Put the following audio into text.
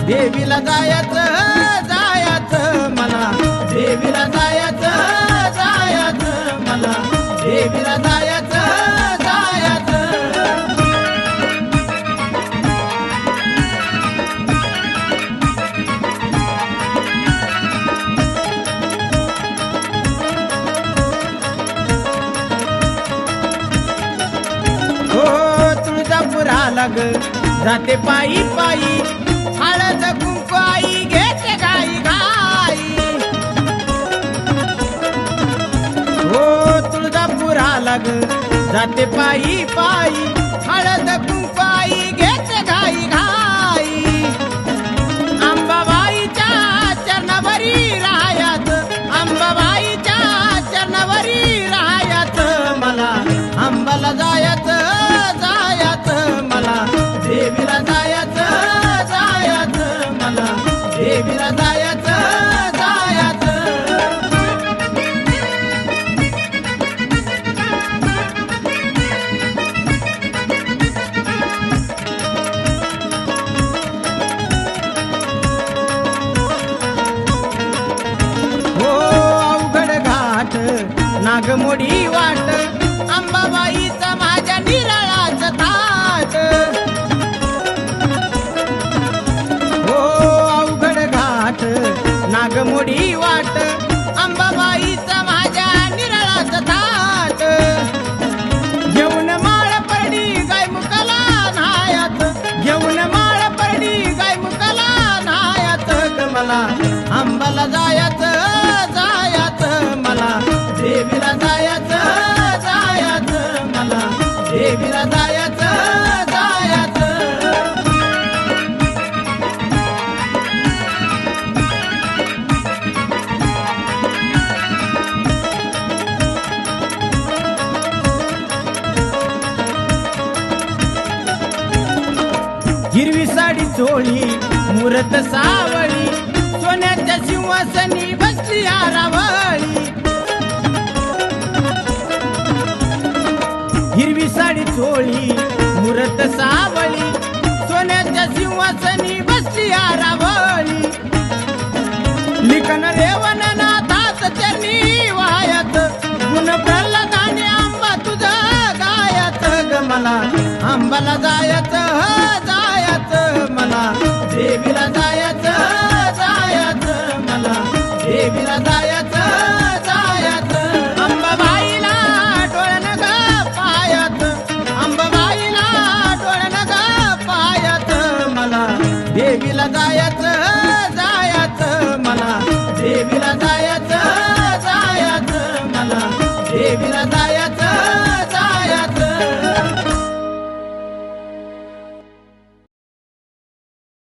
देवीला जायचं जायचं मला, देवीला जायचं जायचं मला, देवीला जायचं जायचं. हो तुळजापुराला ग जाते पायी पायी, हळद कुंकू आई घेते घाई घाई. हो तुळजापुराला ग जाते पायी पायी, हळद कुंकू आई घेते घाई घाई. अंबाबाईच्या चरणावरी राहायच, अंबाबाईच्या चरणावरी राहायच मला, अंबाला जायचं जायचं मला, देवीला जायचं जायचं मला, देवीला जायचं जायचं. हो अवघड घाट नागमोडी वाट, अंबाबाईचा माझ्या निराळाचं थाट. हो अवघड घाट नागमोडी वाट, अंबाबाईचा माझ्या निराळाचं थाट. घेऊन माळ परडी गाय मुकाला न्हायात, घेऊन माळ परडी गाय मुकाला न्हायात ग मला, अंबाला जायचं जायचं मला, देवीला जायचं जायचं मला, देवीला जायचं जायचं. हिरवी साडी चोळी मुरत सावळी, सोन्याच्या सिंहासनी बसली आरावळी. हिरवी साडी चोळी मुरत सावळी, सोन्याच्या सिंहासनी बसली आरावळी. लिखन रेवन नाथाच चरणी वाहत, गुण प्रल्हादाने आंबा तुझं गायत ग मला, अंबाला जायचं जायचं मला, देवीला जायचं जायचं मला, देवीला जायचं